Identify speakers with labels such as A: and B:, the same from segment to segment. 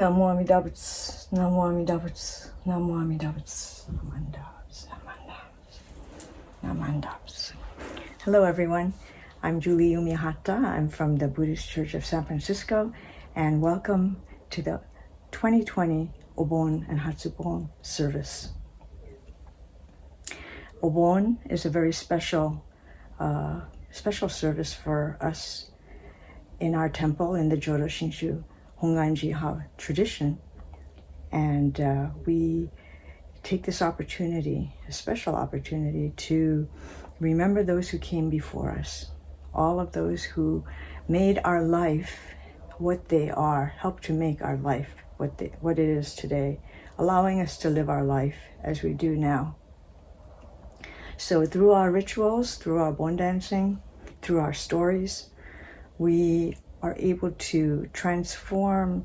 A: Namo Amida Butsu, Namo Amida Butsu, Namo Amida Butsu, Namandabs, Namandabs, Namandabs. Hello everyone, I'm Julie Yumi Hatta. I'm from the Buddhist Church of San Francisco, and welcome to the 2020 Obon and Hatsubon service. Obon is a very special service for us in our temple in the Jodo Shinshu Honganji tradition, and we take this opportunity, a special opportunity, to remember those who came before us, all of those who made our life what they are, helped to make our life what it is today, allowing us to live our life as we do now. So through our rituals, through our Bon dancing, through our stories, we are able to transform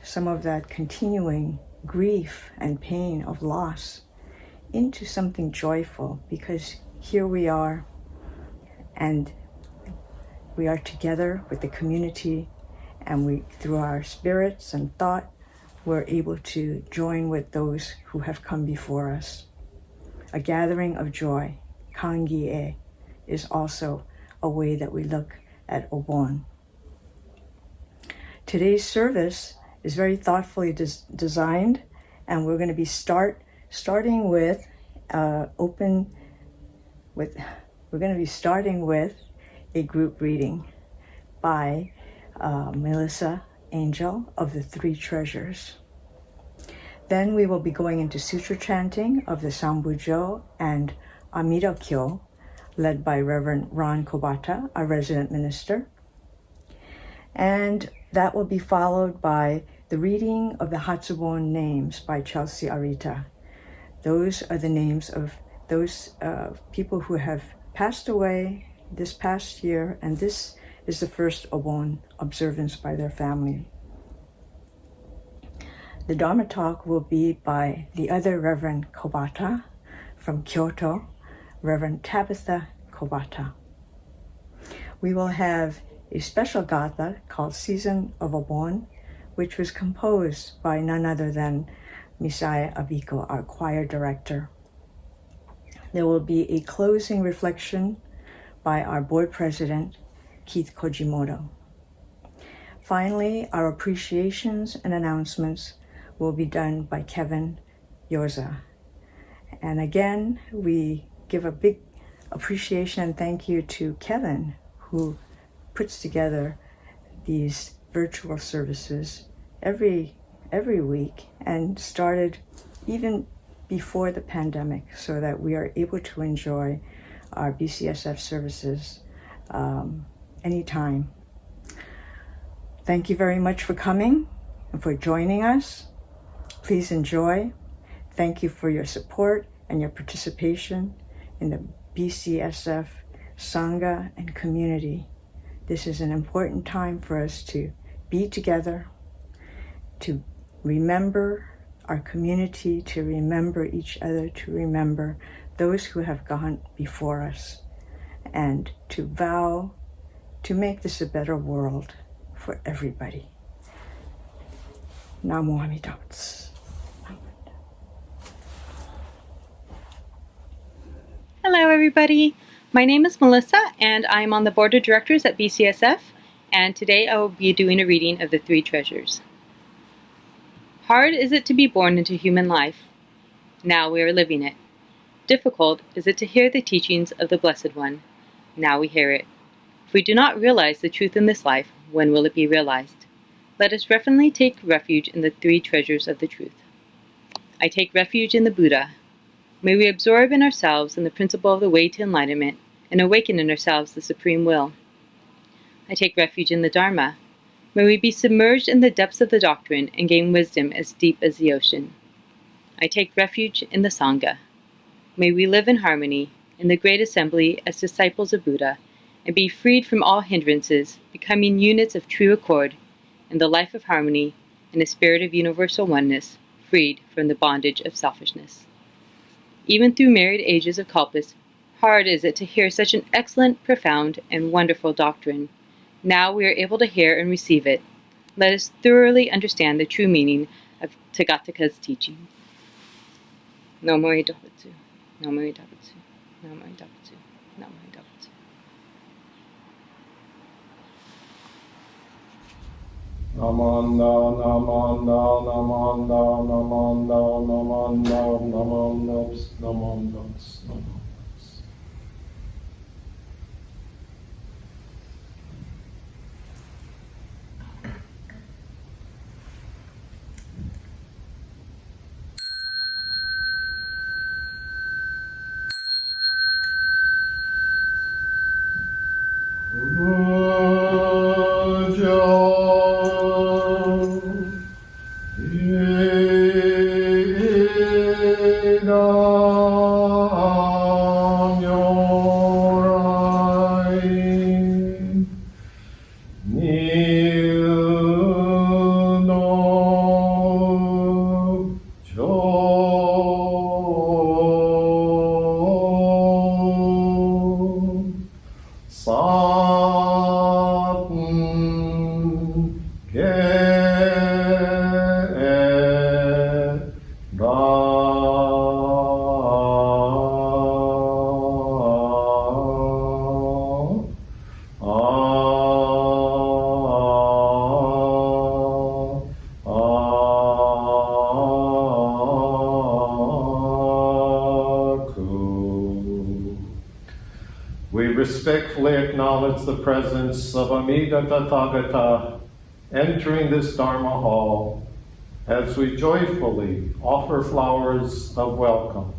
A: some of that continuing grief and pain of loss into something joyful, because here we are, and we are together with the community, and we, through our spirits and thought, we're able to join with those who have come before us. A gathering of joy, kangie, is also a way that we look at Obon. Today's service is very thoughtfully designed, and we're going to be starting with a group reading by Melissa Angel of the Three Treasures. Then we will be going into Sutra chanting of the Sambujo and Amida Kyo, led by Reverend Ron Kobata, our resident minister. And that will be followed by the reading of the Hatsubon names by Chelsea Arita. Those are the names of those people who have passed away this past year, and this is the first Obon observance by their family. The Dharma talk will be by the other Reverend Kobata from Kyoto, Reverend Tabitha Kobata. We will have a special gatha called Season of Obon, which was composed by none other than Misaye Abiko, our choir director. There will be a closing reflection by our board president, Keith Kojimoto. Finally, our appreciations and announcements will be done by Kevin Yoza. And again, we give a big appreciation and thank you to Kevin, who puts together these virtual services every week, and started even before the pandemic, so that we are able to enjoy our BCSF services anytime. Thank you very much for coming and for joining us. Please enjoy. Thank you for your support and your participation in the BCSF Sangha and community. This is an important time for us to be together, to remember our community, to remember each other, to remember those who have gone before us, and to vow to make this a better world for everybody. Namo Amida Butsu.
B: Hello everybody, my name is Melissa and I'm on the board of directors at BCSF, and today I will be doing a reading of the Three Treasures. Hard is it to be born into human life. Now we are living it. Difficult is it to hear the teachings of the Blessed One. Now we hear it. If we do not realize the truth in this life, when will it be realized? Let us reverently take refuge in the three treasures of the truth. I take refuge in the Buddha. May we absorb in ourselves in the principle of the way to enlightenment and awaken in ourselves the supreme will. I take refuge in the Dharma. May we be submerged in the depths of the doctrine and gain wisdom as deep as the ocean. I take refuge in the Sangha. May we live in harmony in the great assembly as disciples of Buddha and be freed from all hindrances, becoming units of true accord in the life of harmony and a spirit of universal oneness, freed from the bondage of selfishness. Even through myriad ages of kalpas, hard is it to hear such an excellent, profound, and wonderful doctrine. Now we are able to hear and receive it. let us thoroughly understand the true meaning of Tagataka's teaching. Nomoi Dobbutsu, Nomoi Dobbutsu, Nomoi Dobbutsu, Nomoi Dobbutsu.
C: Namanda, namanda, namanda, namanda, namanda, namandas, namandas, namandas. We respectfully acknowledge the presence of Amida Kyo entering this Dharma hall as we joyfully offer flowers of welcome.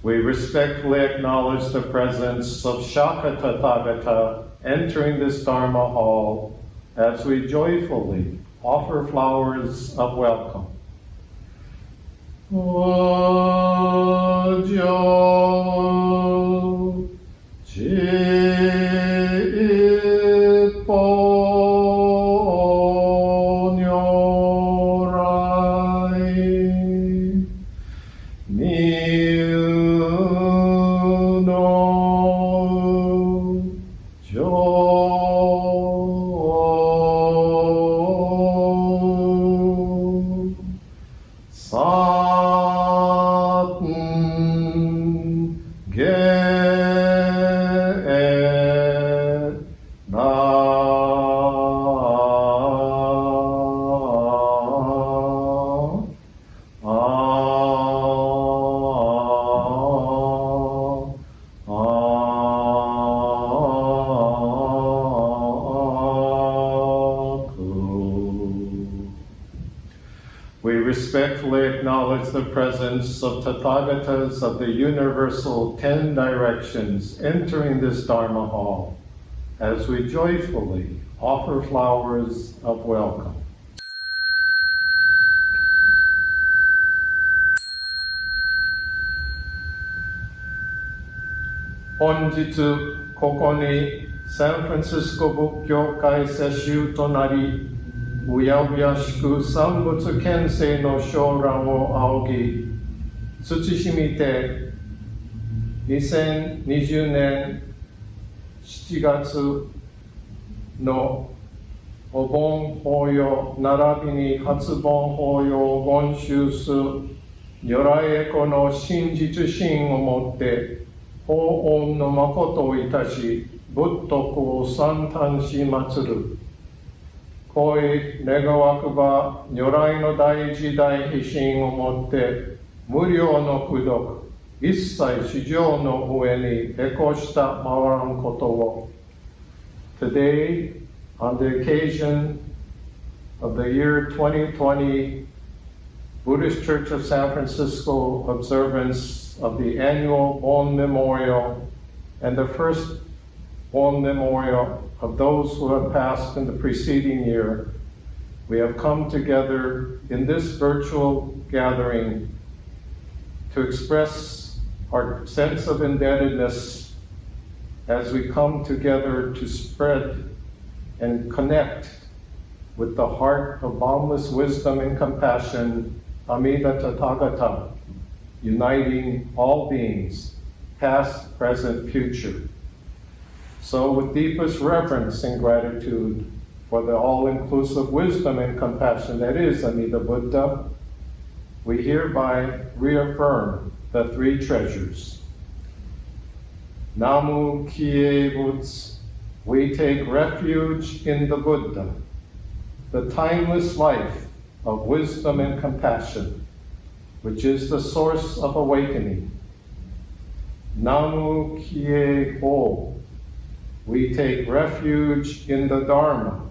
C: We respectfully acknowledge the presence of Shaka Tathagata entering this Dharma hall as we joyfully offer flowers of welcome. We respectfully acknowledge the presence of Tathagatas of the Universal 10 Directions entering this Dharma hall as we joyfully offer flowers of welcome. 本日ここにサンフランシスコ仏教会世襲となり、うやうやしく三仏憲政の将来を仰ぎ、慎みて2020年7月のお盆法要並びに初盆法要言修す如来エコの真実心をもって法恩の誠をいたし、仏徳を賛嘆し祀る。恋願わくば如来の大時代悲心をもって無料の功徳一切市場の上にへこした回らんことを Today, on the occasion of the year 2020 Buddhist Church of San Francisco observance of the annual Obon Memorial and the first Obon Memorial of those who have passed in the preceding year, we have come together in this virtual gathering to express our sense of indebtedness as we come together to spread and connect with the heart of boundless wisdom and compassion, Amida Kyo, uniting all beings, past, present, future. So with deepest reverence and gratitude for the all-inclusive wisdom and compassion that is Amida Buddha, we hereby reaffirm the three treasures. Namu Kie Butsu, we take refuge in the Buddha, the timeless life of wisdom and compassion, which is the source of awakening. Namu Kie Ho, we take refuge in the Dharma,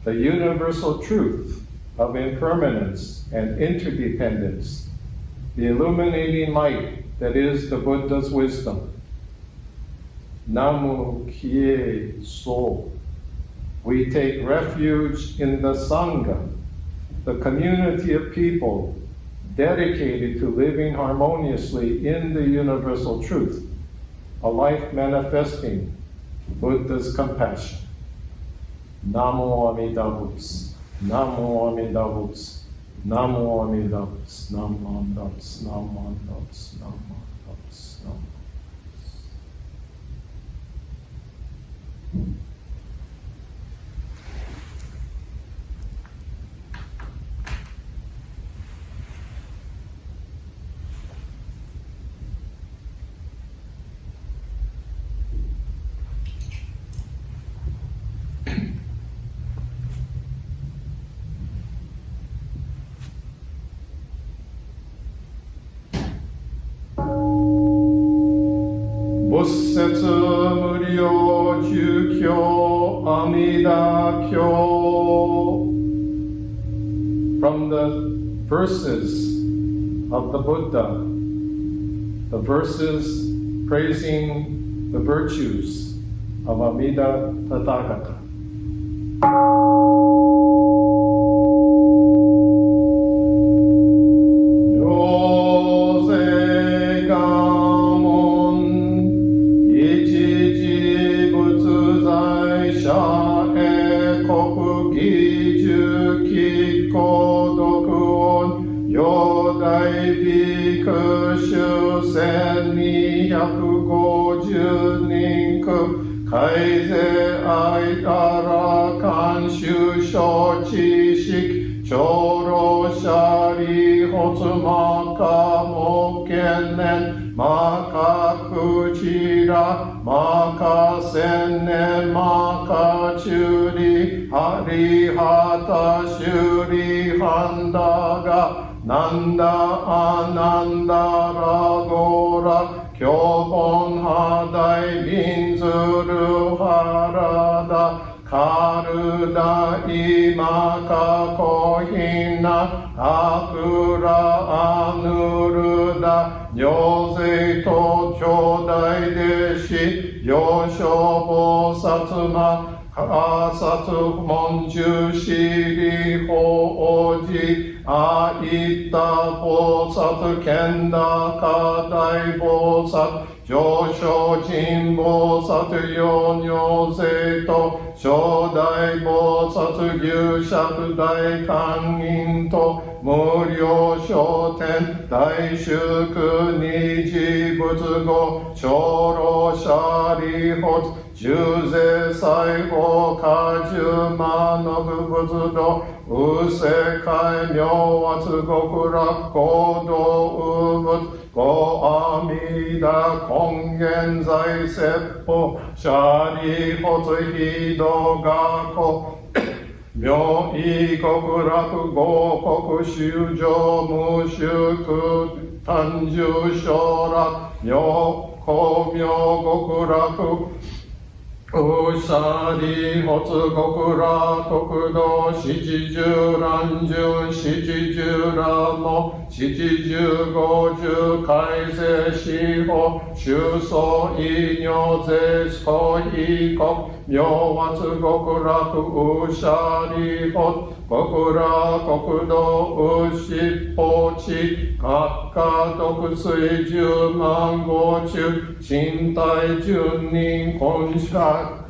C: the universal truth of impermanence and interdependence, the illuminating light that is the Buddha's wisdom. Namu Kie So, we take refuge in the Sangha, the community of people dedicated to living harmoniously in the universal truth, a life manifesting Buddha's compassion. Namo Amida Butsu, Namo Amida Butsu, Namo Amida Butsu, Namo Amida Butsu, Namo Amida Butsu, Namo Amida Butsu, Namo. Bussetsu Muryo Jukyo Amida Kyo. From the verses of the Buddha, the verses praising the virtues of Amida Tathagata. Nanda Ananda Ragora Kyobon Hadai Binzuru Harada Karuda Imaka Kohina Akura Anuruda Nyose To Chodai Deshi Yoshobo Satsuma Asatu Monju Shiri Ho Oji Aita Bosat Kenda Kadai Bosat Josho Jin Bosat Yonyo Zeto Shodai Bosat Gyushat Dai Kangin To Muryo Shoten Dai Shuku Niji Butsugo Shoro Shari Hot Juze Saigo Kajuma Nobu Butsudo Usekai Myowatsu Gokura Kodo Ubut Go Amida Kongen Zai Seppo Shari Hotsu Hido Gako 妙意極楽合国修上無宿単住将楽妙光明極楽うさりほつ極楽国土七十乱順七十乱も七十五十改正四法修相異如絶法異国妙圧極楽うさりほつ極楽国土うしっぽち各家独水十万五中身体十人根社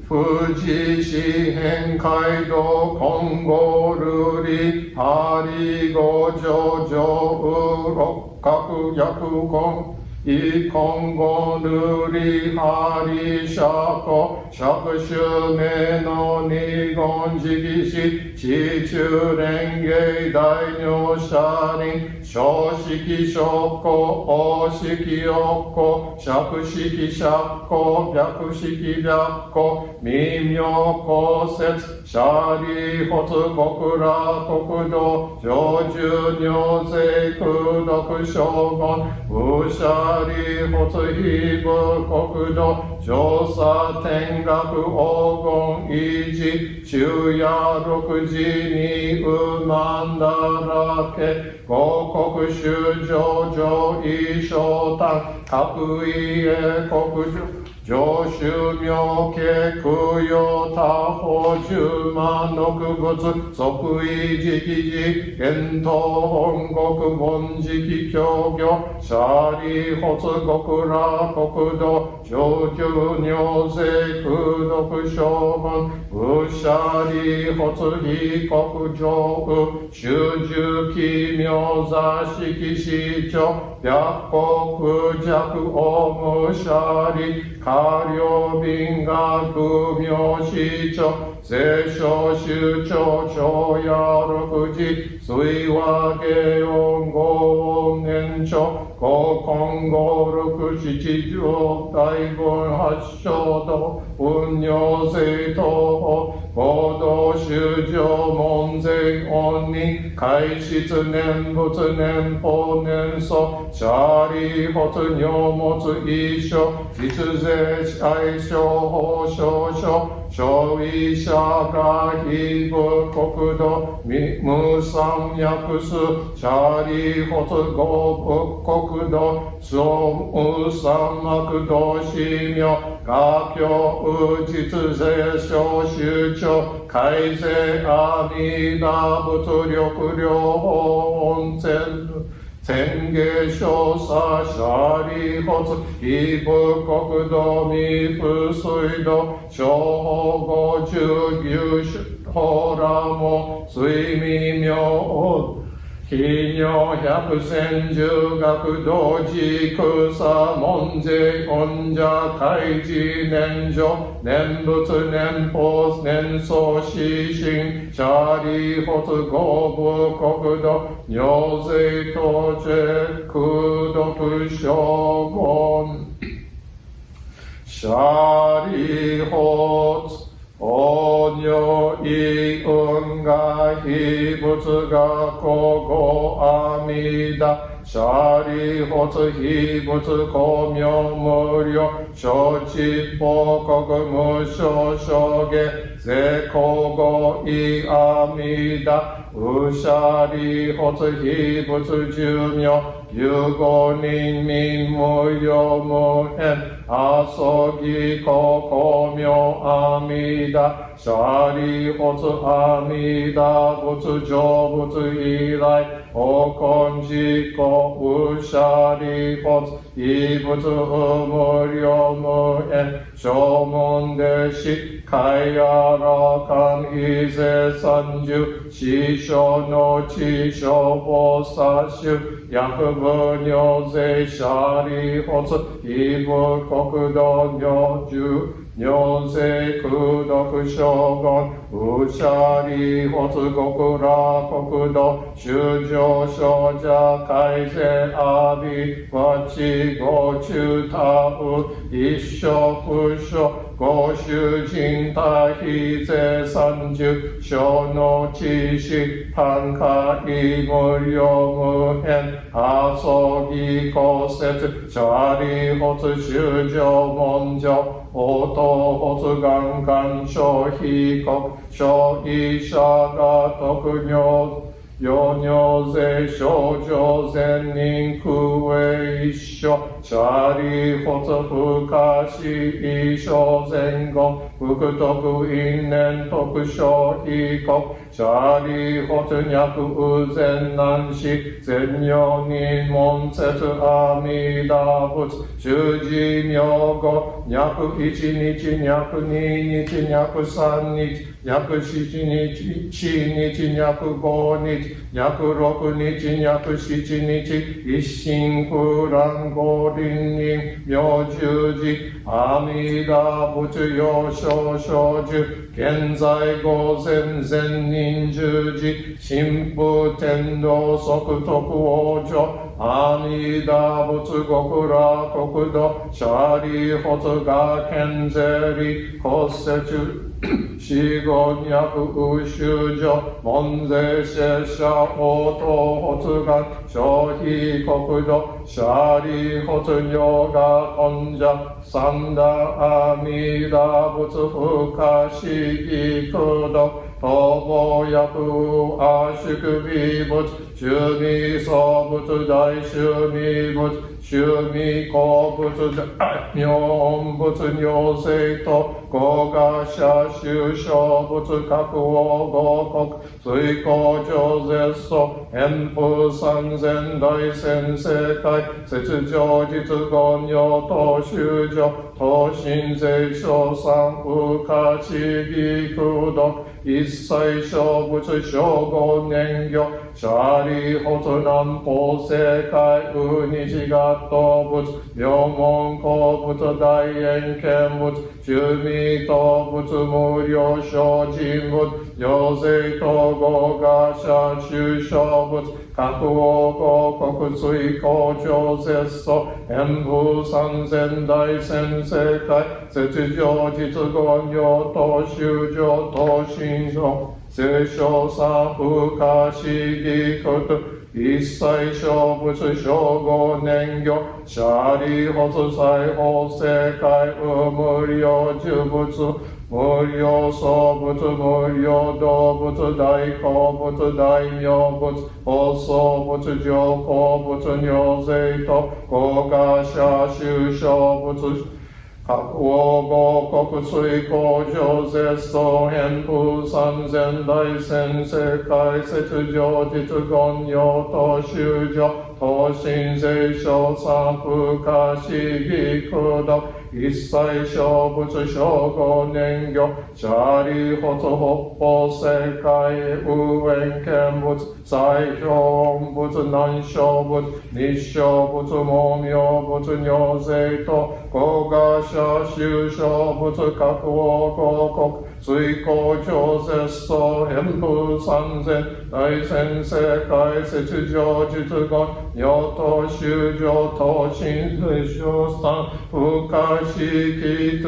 C: 富士四辺街道金剛瑠璃ハリ五条上六角薬根イコンゴルリハリシャコ釈州名の二言直視地中蓮華大名車輪小式諸行大式欲行釈式釈行白式白行微妙公説シャリホツ国楽国土上寿尿税空毒将軍ウシャリホツヒブ国土上佐天学黄金維持昼夜六時にうまんだらけ五国修上上位昇丹各位へ国上州妙家供養他方十万六仏即位直時現東本国本直教業シャリホツ極楽国土上中尿税空毒将軍ウシャリホツ非国上右修十奇妙座式市長白国弱オムシャリ下領便学名市長聖書州長長夜六時水和下音五音延長五根五六七条大分八正道運用正統合同修上門前恩人開室念仏念法念祖シャリホツ尿物一緒実税愛称法少々小医者が非部国土無産薬数シャリホツ合部国土総無産幕道司名画教実税小州長改正阿弥陀仏力療法温泉宣言少佐シャリホツ非部国土未付水道小法五十牛ホラモ睡眠妙奇妙百戦十学道寺草門税恩者開示念女念仏念法念相死神シャリホツ合部国土尿税当税空毒将軍シャリホツお如意運が非仏が古語阿弥陀シャリホツ非仏光明無量承知報告無償証言税皇後意阿弥陀ウシャリホツ非仏寿命有五人民無用無縁阿蘇義公光明阿弥陀シャリホツ阿弥陀仏成仏以来お根実行ウシャリホツ異仏無量無縁正門弟子海あらかん非税三十師匠の知書菩薩衆薬部尿税シャリホツ異部国土尿十女性空毒将軍武者理発極楽国土修上少者改善阿鼻和知ご中他う一生不生ご主人他非税30小の知識単価無料無変遊ぎ骨折シャリ発修上文上応答発願願消費国消費者が特尿世尿税症状善人空へ一緒シャリ発不可思一生前後福徳因縁特消費国シャリ発脈右前難死善尿人門節阿弥陀仏十字名語脈一日脈二日脈三日脈七日脈五日脈六日脈七日一心不乱五輪人明十字阿弥陀仏要所生寿現在午前善人十字神父天道即徳往生阿弥陀仏極楽国土シャリ発が健税利骨折死後脈修上門税者応答発願消費国土シャリ発尿が根者三打阿弥陀仏不可思議空洞逃亡薬阿宿美仏修味創仏大修味仏修味公仏大妙音仏尿性と合賀者修正仏各王合国水光上絶祖遠風三千大先世界雪上実言用等修上等身税賞賛不可思議空洞一切小仏小五年魚シャリ発南方世界ウニジガット仏名門公仏大円見仏中味等仏無料小人仏行税等合賀者修正仏各王合国水光上絶祖遠風三千大先世界雪上実言用等修上等心上聖書三不可思議こと一切小仏小五年魚シャリ発裁縫世界無料呪仏無料創仏無料動物大好仏大名仏放送仏上皇仏尿税と合賀者修正仏各王合国水光上絶祖遠風三千大先世界雪上実言用等修上等身税賞賛不可思議空洞一切小仏小五年魚シャリ発北方世界無縁見仏最上仏南小仏日小仏無名仏尿税と合賀者修正仏各王合国水光上絶祖遠風三千大先世界雪上実言尿等修上等身税賞賛不可思議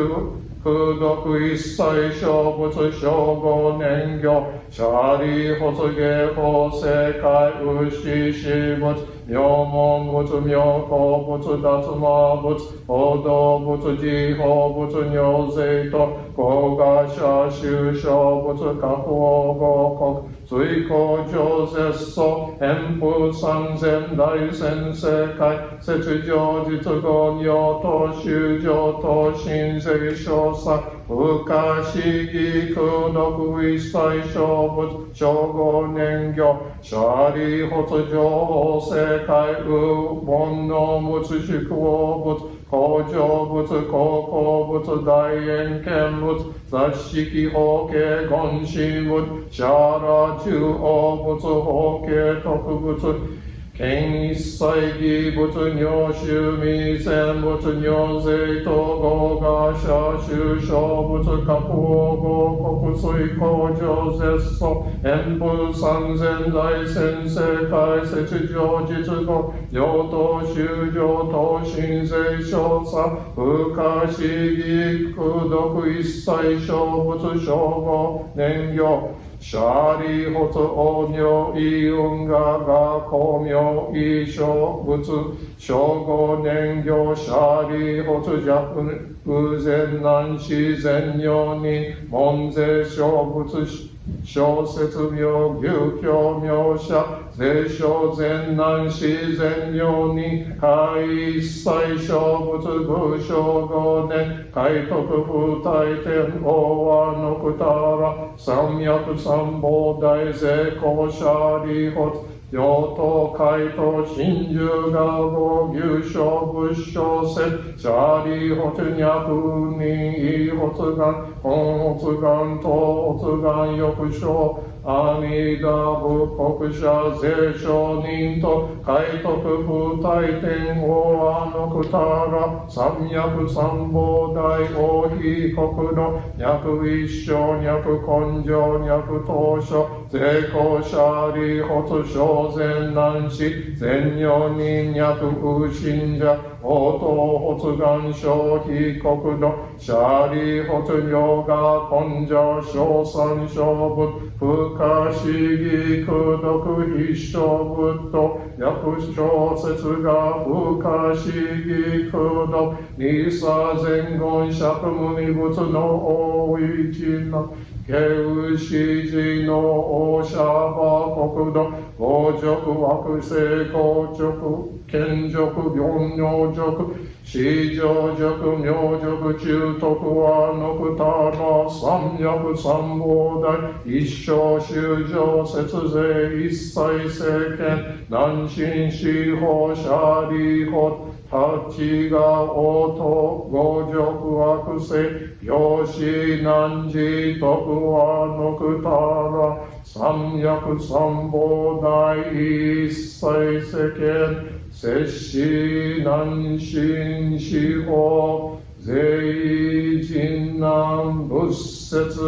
C: 空毒一切小仏小五年魚シャリ発芸法世界牛死仏名門仏妙高仏脱魔仏報道仏自法仏尿税と合賀者修正仏各王合国水光上絶祖遠風三千大先世界雪上実言用等修上等身税賞賛不可思議空毒一切小仏小五年魚シャリ発情報世界無門の仏宿王仏工場仏高校仏大円見仏雑式法系言神仏シャラ中王仏法系特仏見一切義仏如修未戦仏如税と合賀者修正仏格王合国水工場絶素演武三千大先生解説上実語両党修上等身税少佐不可思議功徳一切小仏称号年行シャリホツオニョイウンガガコミョイショブツ称号年行シャリホツジャプ全難自然用に門税小仏小説名牛教名者税小全難自然用に海一切小仏武将五年海徳不大天王はのくたら三脈三宝大税公者利発両党海と真珠が五牛将仏将説者利発脈人異発願本発願等発願翌章阿弥陀仏国者税商人と海徳不大天王あのくたら三脈三宝大王被国の脈一生脈根性脈当初税公者利発小善難し善用人脈不信者応答発願小被国の者利発量が根性小三小仏不可思議功徳必勝仏と訳小説が不可思議功徳二差前言釈無二仏の大一な慶宇四時の王者馬国土豪辱惑星豪辱賢辱四尿辱四条辱明辱中徳はのくたら三脈三宝大一生修上節税一切政権南進司法者利法立ちが応答豪辱惑星病死難事徳はのくたら三脈三宝大一切世間摂氏難進司法税人難仏説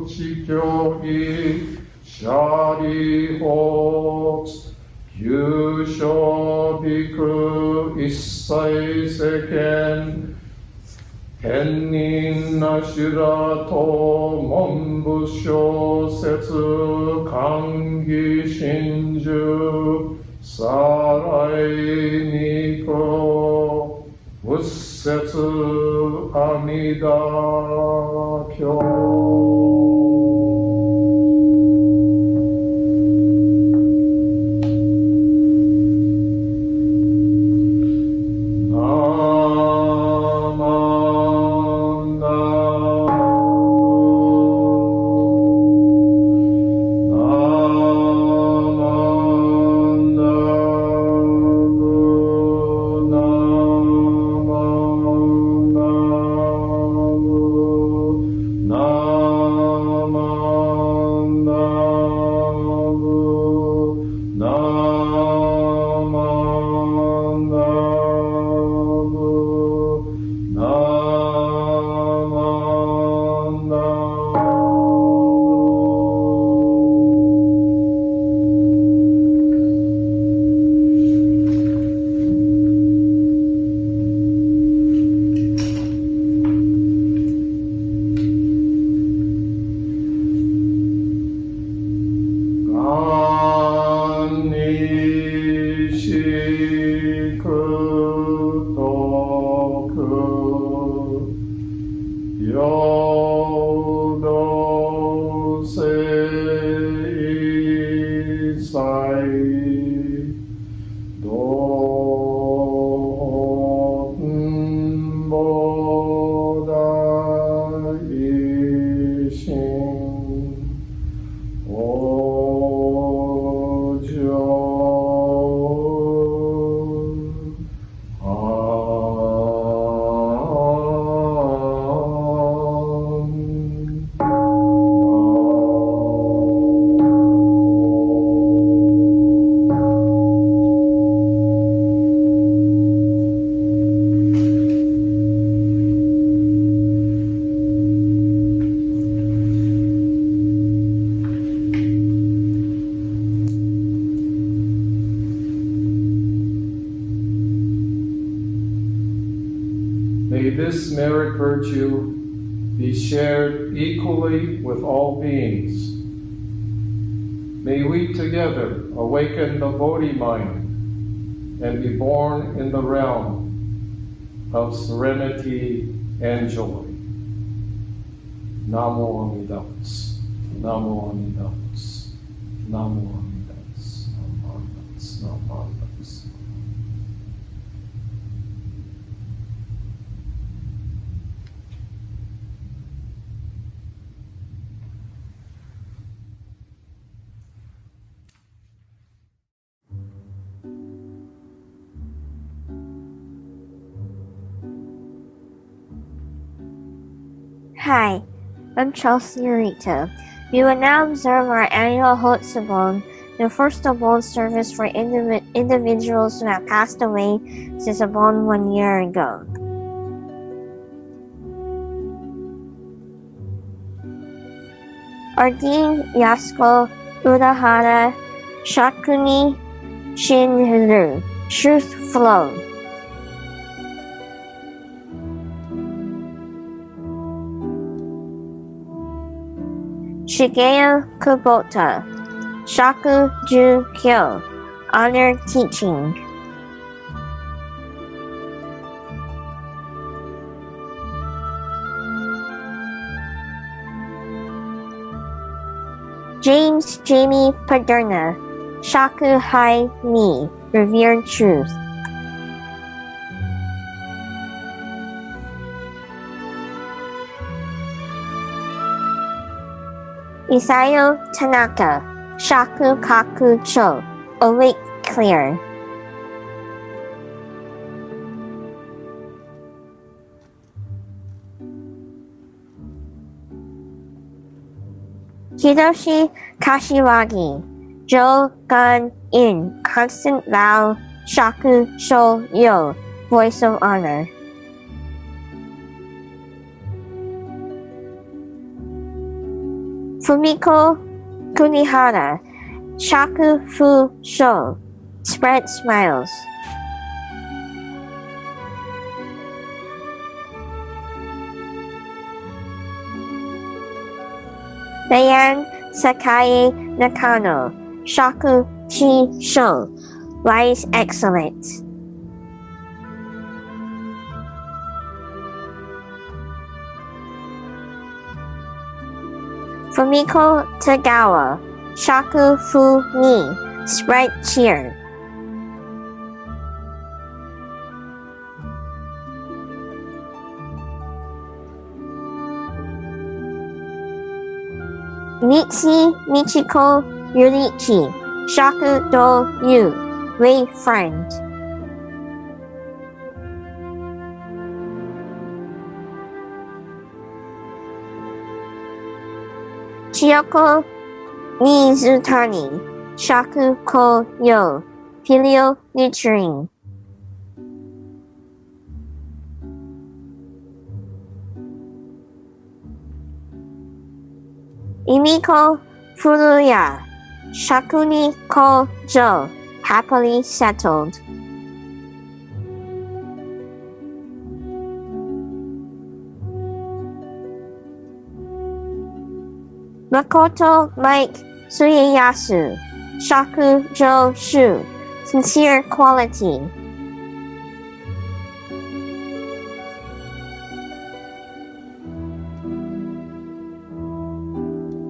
C: 司教義舎利法優勝美空一切世間天人なしらと文部小説寛義真珠さらいにこ仏説阿弥陀経 merit virtue be shared equally with all beings. May we together awaken the Bodhi mind and be born in the realm of serenity and joy. Namo Amida Butsu. Namo Amida Butsu. Namo Amida Butsu. Namo Amida Butsu. Namo Amida Butsu.
D: Hi, I'm Chelsea Urita. We will now observe our annual Hatsubon, the first Obon service for individuals who have passed away since Obon 1 year ago. Ordained Yasuko Urahara Shakuni Shinru, Truth Flow. Shigeo Kubota, Shakuju Kyo, Honor Teaching. James Jamie Paderna, Shaku Hai Ni, Revered Truth. Misaye Tanaka, Shaku Kaku Cho, Awake Clear. Hiroshi Kashiwagi, Jo Gun In, Constant Vow, Shaku Sho Yo, Voice of Honor. Fumiko Kunihara, Shaku Fu Sho, Spread Smiles. Diane Sakae Nakano, Shaku Chi Sho, Wise Excellent. Fumiko Tagawa, Shaku Fu Ni, Spread Cheer. Mitsi Michiko Yurichi, Shaku Do Yu, Way Friend. Chiyoko Mizutani, Shaku Ko Yo, Filial Nurturing. Imiko Furuya, Shakuni Ko Jo, Happily Settled. Makoto Mike Suyeyasu, Shaku Jo Shu, Sincere Quality.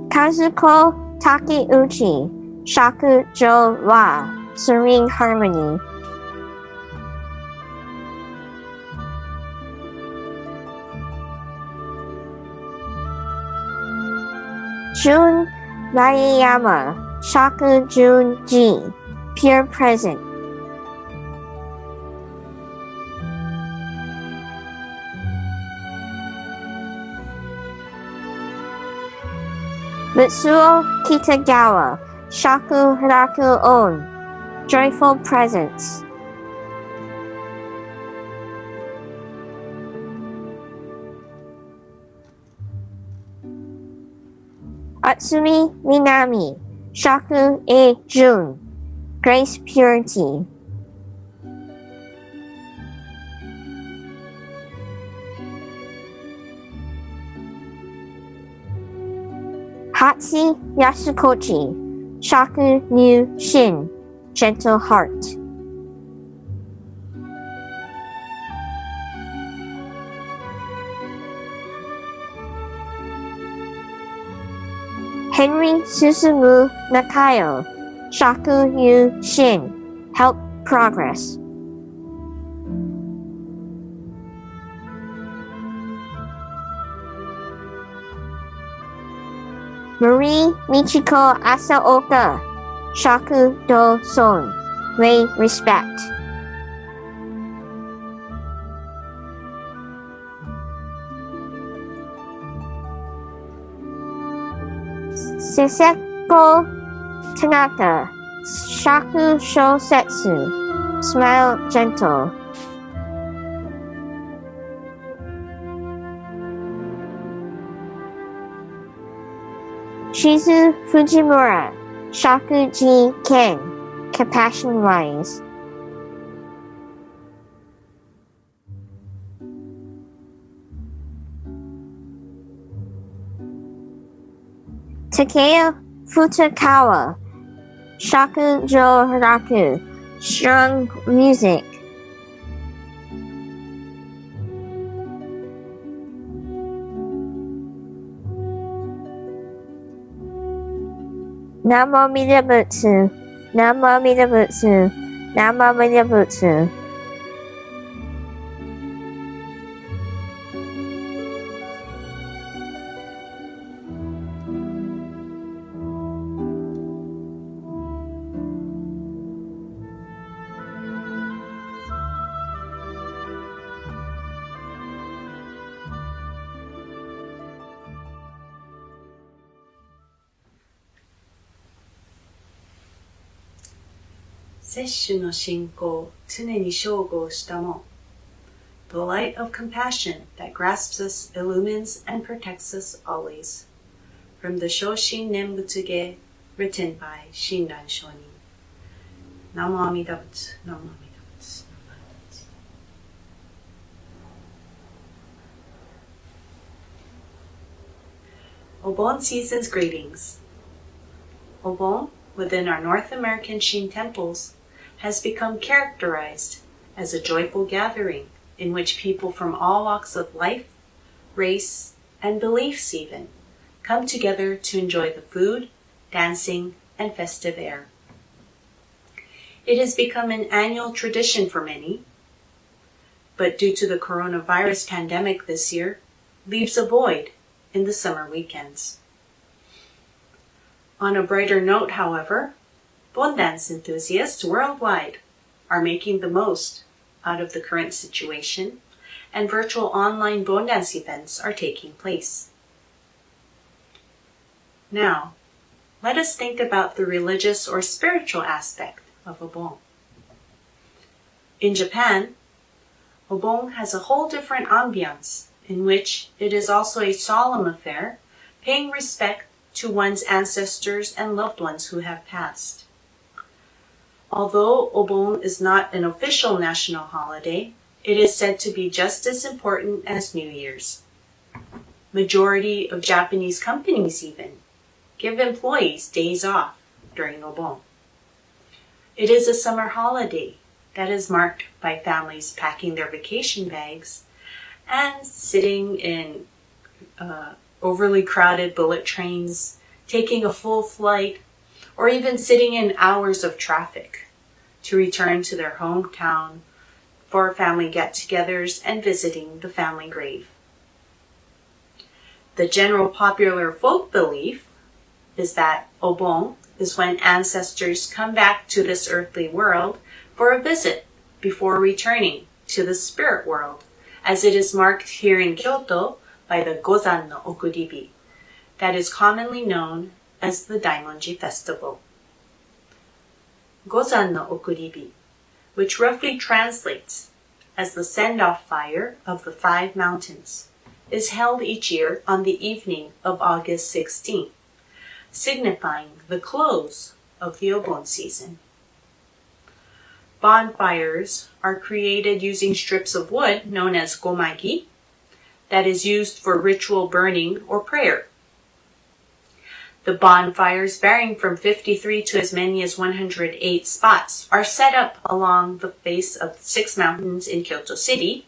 D: Kazuko Takeuchi, Shaku Jo Wa, Serene Harmony. Jun Mayayama, Shaku Jun Ji, Pure Present. Mitsuo Kitagawa, Shaku Hiraku On, Joyful Presence. Atsumi Minami, Shaku E Jun, Grace Purity. Hatsi Yasukochi, Shaku Nyu Shin, gentle heart. Henry Susumu Nakayo, Shaku Nyu Shin, help progress. Marie Michiko Asaoka, Shaku Do Son, Ray respect. Seseko Tanaka, Shaku Shosetsu, smile gentle. Shizu Fujimura, Shakuji Ken, compassion wise. Takeo Futakawa, Shakujo Raku, strong music. Namo Amida Butsu, Namo Amida Butsu, Namo Amida Butsu.
E: Sesshu no shinko, tsune ni shogo shita mo. The light of compassion that grasps us, illumines, and protects us always. From the Shoshin Nembutsuge, written by Shinran Shonin. Namo Amida Butsu, Namo Amida Butsu, Namo Amida Butsu. Obon season's greetings. Obon, within our North American Shin temples, has become characterized as a joyful gathering in which people from all walks of life, race, and beliefs even come together to enjoy the food, dancing, and festive air. It has become an annual tradition for many, but due to the coronavirus pandemic this year, leaves a void in the summer weekends. On a brighter note, however, Bon dance enthusiasts worldwide are making the most out of the current situation, and virtual online Bon dance events are taking place. Now, let us think about the religious or spiritual aspect of Obon. In Japan, Obon has a whole different ambiance in which it is also a solemn affair, paying respect to one's ancestors and loved ones who have passed. Although Obon is not an official national holiday, it is said to be just as important as New Year's. Majority of Japanese companies even give employees days off during Obon. It is a summer holiday that is marked by families packing their vacation bags and sitting in overly crowded bullet trains, taking a full flight, or even sitting in hours of traffic to return to their hometown for family get-togethers and visiting the family grave. The general popular folk belief is that Obon is when ancestors come back to this earthly world for a visit before returning to the spirit world, as it is marked here in Kyoto by the Gozan no Okuribi, that is commonly known as the Daimonji Festival. Gozan no Okuribi, which roughly translates as the send-off fire of the 5 mountains, is held each year on the evening of August 16th, signifying the close of the Obon season. Bonfires are created using strips of wood known as gomagi that is used for ritual burning or prayer. The bonfires, varying from 53 to as many as 108 spots, are set up along the base of 6 mountains in Kyoto City,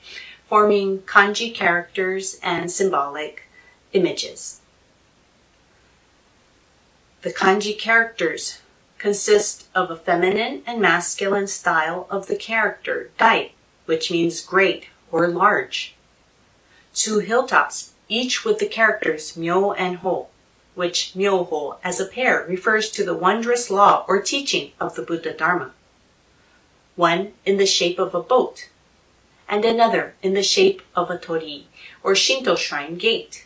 E: forming kanji characters and symbolic images. The kanji characters consist of a feminine and masculine style of the character, dai, which means great or large. 2 hilltops, each with the characters myo and ho, which myoho as a pair refers to the wondrous law or teaching of the Buddha Dharma. One in the shape of a boat, and another in the shape of a torii, or Shinto shrine gate.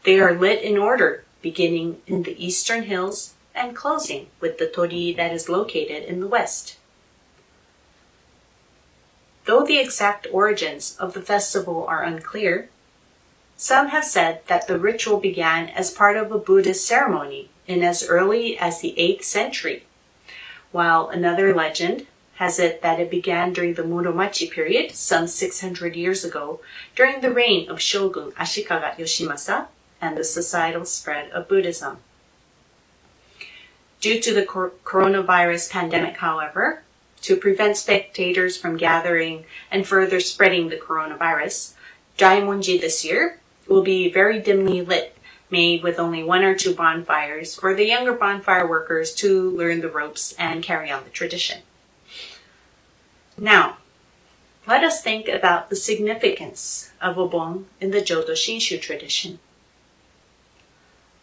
E: They are lit in order, beginning in the eastern hills and closing with the torii that is located in the west. Though the exact origins of the festival are unclear, some have said that the ritual began as part of a Buddhist ceremony in as early as the 8th century, while another legend has it that it began during the Muromachi period, some 600 years ago, during the reign of Shogun Ashikaga Yoshimasa and the societal spread of Buddhism. Due to the coronavirus pandemic, however, to prevent spectators from gathering and further spreading the coronavirus, Daimonji this year will be very dimly lit, made with only 1 or 2 bonfires for the younger bonfire workers to learn the ropes and carry on the tradition. Now, let us think about the significance of Obon in the Jodo Shinshu tradition.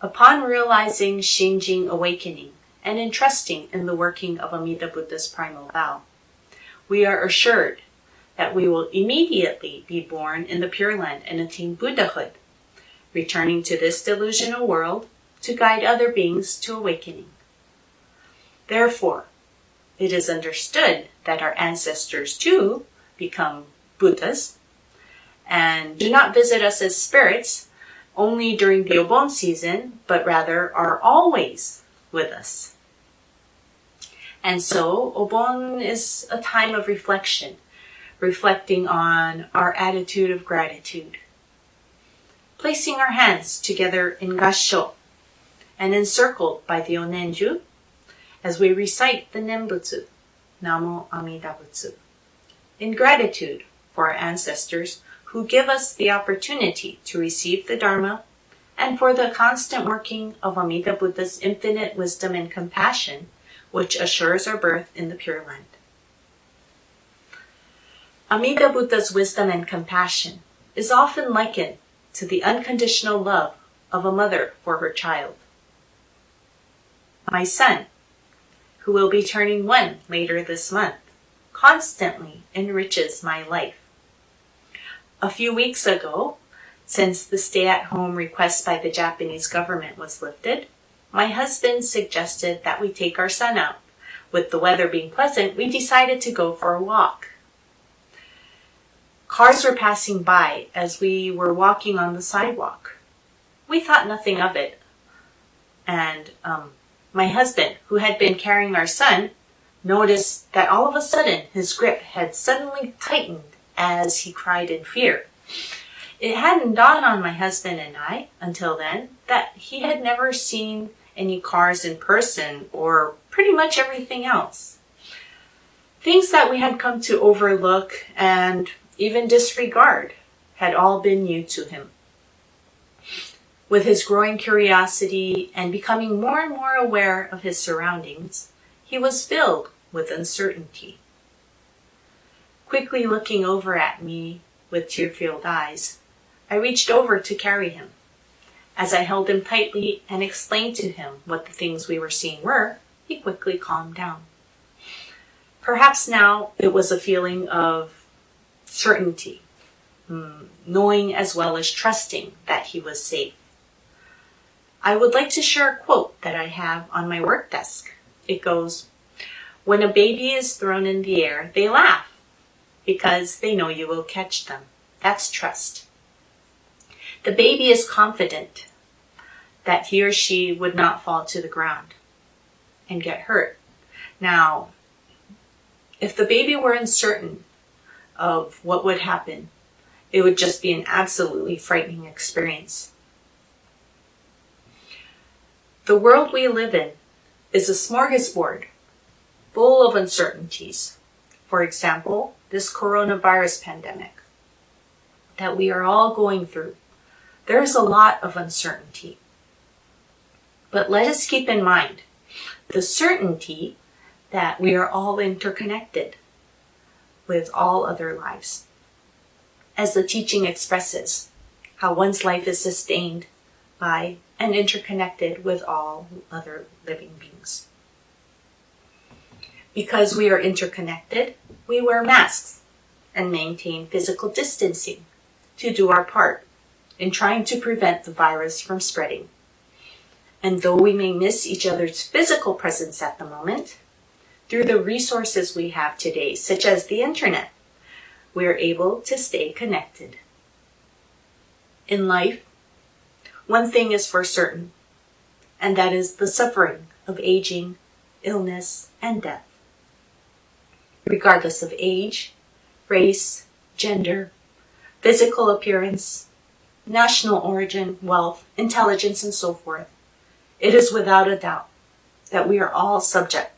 E: Upon realizing Shinjin awakening and entrusting in the working of Amida Buddha's primal vow, we are assured that we will immediately be born in the Pure Land and attain Buddhahood, returning to this delusional world to guide other beings to awakening. Therefore, it is understood that our ancestors too become Buddhas and do not visit us as spirits only during the Obon season, but rather are always with us. And so, Obon is a time of reflection, reflecting on our attitude of gratitude. Placing our hands together in Kansho and encircled by the Onenju as we recite the Nembutsu, Namo Amida Butsu, in gratitude for our ancestors who give us the opportunity to receive the Dharma and for the constant working of Amida Buddha's infinite wisdom and compassion, which assures our birth in the Pure Land. Amida Buddha's wisdom and compassion is often likened to the unconditional love of a mother for her child. My son, who will be turning 1 later this month, constantly enriches my life. A few weeks ago, since the stay-at-home request by the Japanese government was lifted, my husband suggested that we take our son out. With the weather being pleasant, we decided to go for a walk. Cars were passing by as we were walking on the sidewalk. We thought nothing of it. And my husband, who had been carrying our son, noticed that all of a sudden his grip had suddenly tightened as he cried in fear. It hadn't dawned on my husband and I until then that he had never seen any cars in person or pretty much everything else. Things that we had come to overlook and even disregard had all been new to him. With his growing curiosity and becoming more and more aware of his surroundings, he was filled with uncertainty. Quickly looking over at me with tear-filled eyes, I reached over to carry him. As I held him tightly and explained to him what the things we were seeing were, he quickly calmed down. Perhaps now it was a feeling of certainty, knowing as well as trusting that he was safe. I would like to share a quote that I have on my work desk. It goes, "When a baby is thrown in the air, they laugh because they know you will catch them. That's trust. The baby is confident that he or she would not fall to the ground and get hurt. Now, if the baby were uncertain of what would happen, it would just be an absolutely frightening experience. The world we live in is a smorgasbord full of uncertainties. For example, this coronavirus pandemic that we are all going through. There is a lot of uncertainty. But let us keep in mind the certainty that we are all interconnected with all other lives. As the teaching expresses, how one's life is sustained by and interconnected with all other living beings. Because we are interconnected, we wear masks and maintain physical distancing to do our part in trying to prevent the virus from spreading. And though we may miss each other's physical presence at the moment, through the resources we have today, such as the internet, we are able to stay connected. In life, one thing is for certain, and that is the suffering of aging, illness, and death. Regardless of age, race, gender, physical appearance, national origin, wealth, intelligence, and so forth, it is without a doubt that we are all subject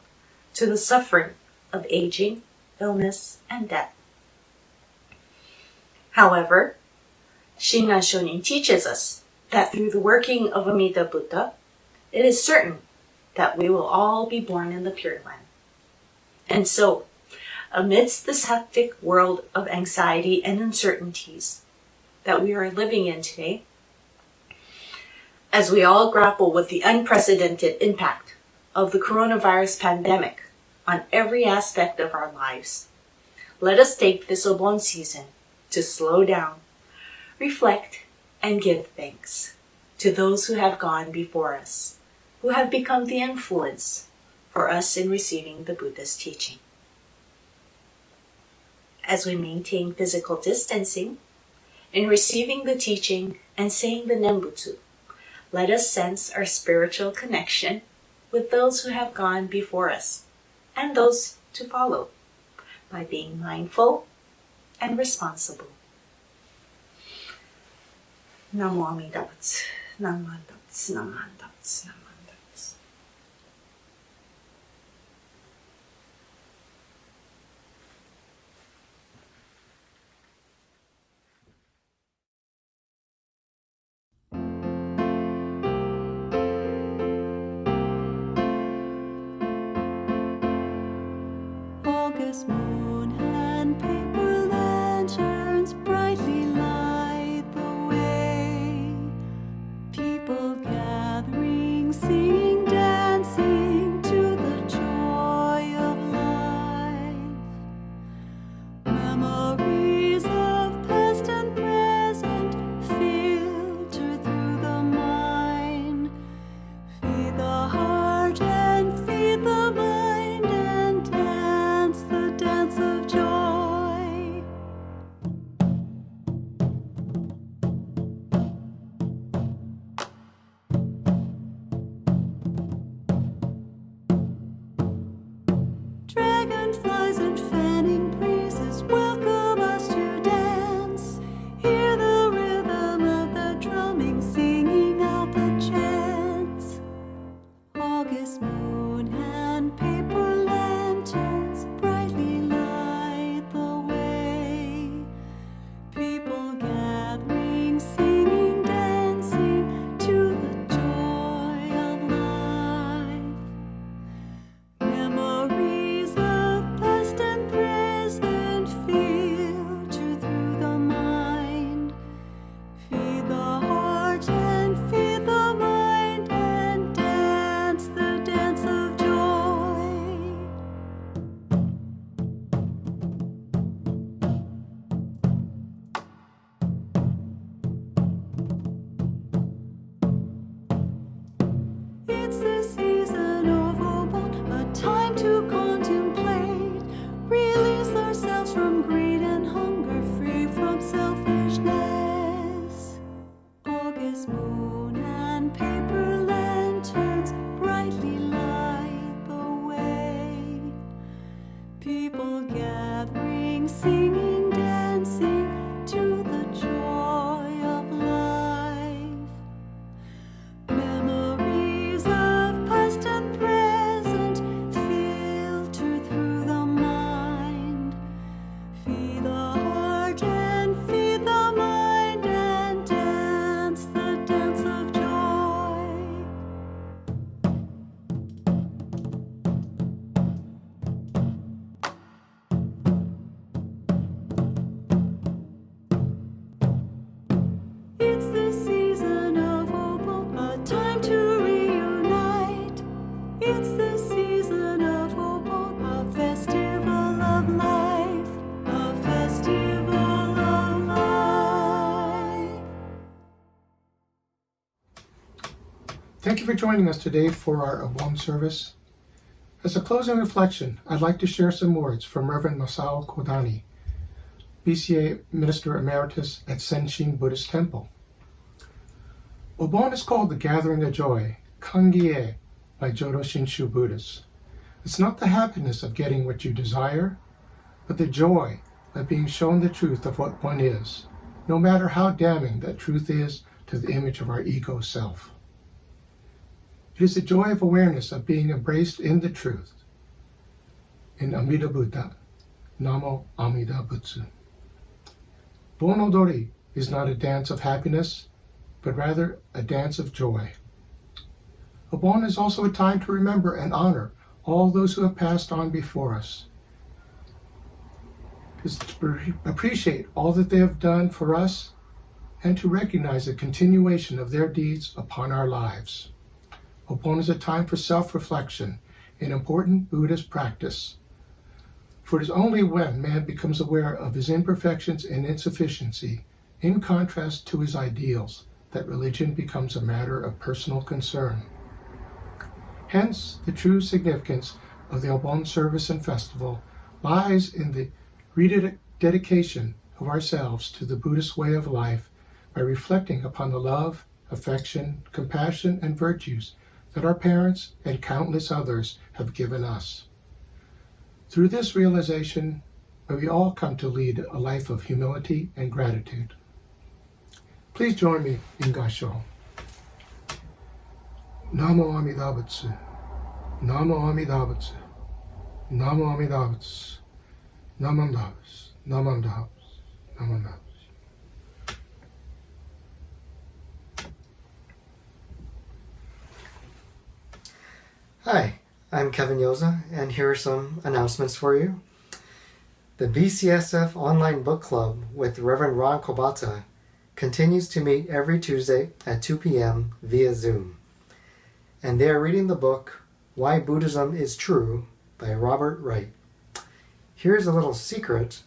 E: to the suffering of aging, illness, and death. However, Shinran Shonin teaches us that through the working of Amida Buddha, it is certain that we will all be born in the Pure Land. And so, amidst this hectic world of anxiety and uncertainties that we are living in today, as we all grapple with the unprecedented impact of the coronavirus pandemic on every aspect of our lives, let us take this Obon season to slow down, reflect, and give thanks to those who have gone before us, who have become the influence for us in receiving the Buddha's teaching. As we maintain physical distancing, in receiving the teaching and saying the Nembutsu, let us sense our spiritual connection with those who have gone before us and those to follow by being mindful and responsible. Namo Amida Butsu, Namo Amida Butsu, Namo Amida Butsu, Namo Amida Butsu.
F: August moon and paper lanterns brightly light the way. People gathering, singing, dancing to the joy of life. Memories of past and present filter through the mind. Feed the heart and feed the mind and dance the dance of joy. Dragonflies and fanning breezes welcome us to dance. Hear the rhythm of the drumming, singing out the chants. August moon and paper lanterns brightly light the way. People gathering, singing, dancing to the joy of life. Memories of past and present filter through the mind. Feed the heart and feed the mind and dance the dance of joy. It's the season of Obon, a time to contemplate, release ourselves from greed and hunger, free from selfishness. August moon and paper lanterns brightly light the way. People gathering, singing, dancing to the joy of life. Memories of
C: Thank you for joining us today for our Obon Service. As a closing reflection, I'd like to share some words from Reverend Masao Kodani, BCA Minister Emeritus at Senshin Buddhist Temple. Obon is called the gathering of joy, Kangie, by Jodo Shinshu Buddhists. It's not the happiness of getting what you desire, but the joy of being shown the truth of what one is, no matter how damning that truth is to the image of our ego self. It is the joy of awareness of being embraced in the truth. In Amida Buddha, Namo Amida Butsu. Bon Odori is not a dance of happiness, but rather a dance of joy. Obon is also a time to remember and honor all those who have passed on before us. It is to appreciate all that they have done for us and to recognize the continuation of their deeds upon our lives. Obon is a time for self-reflection, an important Buddhist practice. For it is only when man becomes aware of his imperfections and insufficiency, in contrast to his ideals, that religion becomes a matter of personal concern. Hence, the true significance of the Obon service and festival lies in the rededication of ourselves to the Buddhist way of life by reflecting upon the love, affection, compassion, and virtues that our parents and countless others have given us. Through this realization, we all come to lead a life of humility and gratitude. Please join me in Kansho. Namo Amida Butsu. Namo Amida Butsu. Namo Amida Butsu. Namandavas. Namandavas. Namandavas.
G: Hi, I'm Kevin Yoza, and here are some announcements for you. The BCSF Online Book Club with Reverend Ron Kobata continues to meet every Tuesday at 2 p.m. via Zoom. And they are reading the book, Why Buddhism is True, by Robert Wright. Here's a little secret.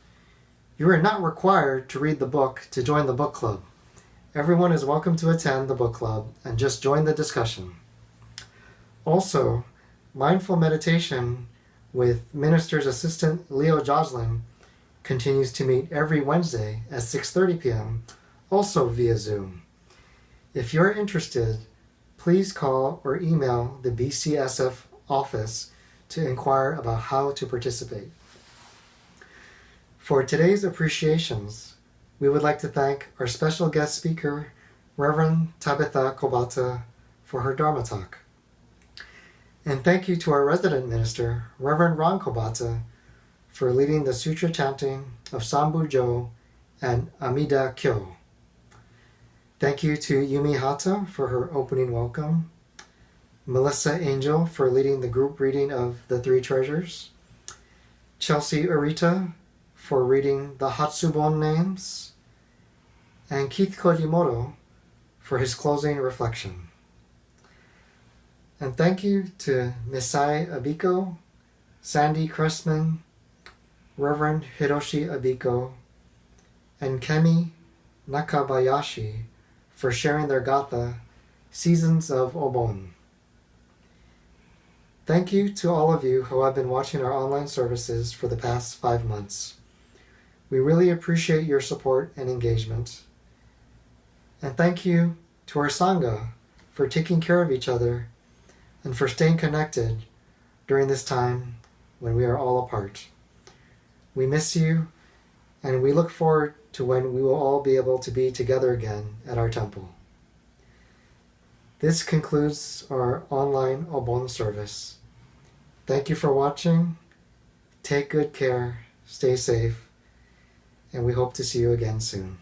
G: You are not required to read the book to join the book club. Everyone is welcome to attend the book club and just join the discussion. Also, mindful meditation with Minister's Assistant Leo Joslin continues to meet every Wednesday at 6:30 p.m., also via Zoom. If you're interested, please call or email the BCSF office to inquire about how to participate. For today's appreciations, we would like to thank our special guest speaker, Reverend Tabitha Kobata, for her Dharma talk. And thank you to our resident minister, Reverend Ron Kobata, for leading the Sutra chanting of Sambujo and Amida Kyo. Thank you to Yumi Hata for her opening welcome, Melissa Angel for leading the group reading of the Three Treasures, Chelsea Urita for reading the Hatsubon names, and Keith Kojimoto for his closing reflection. And thank you to Misaye Abiko, Sandy Cressman, Reverend Hiroshi Abiko, and Kemi Nakabayashi for sharing their gatha, Seasons of Obon. Thank you to all of you who have been watching our online services for the past 5 months. We really appreciate your support and engagement. And thank you to our Sangha for taking care of each other and for staying connected during this time when we are all apart. We miss you, and we look forward to when we will all be able to be together again at our temple. This concludes our online Obon service. Thank you for watching. Take good care, stay safe, and we hope to see you again soon.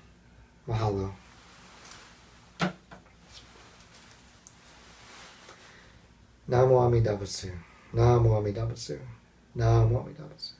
G: Mahalo. Namo Amida Butsu. Namo Amida Butsu. Namo Amida Butsu.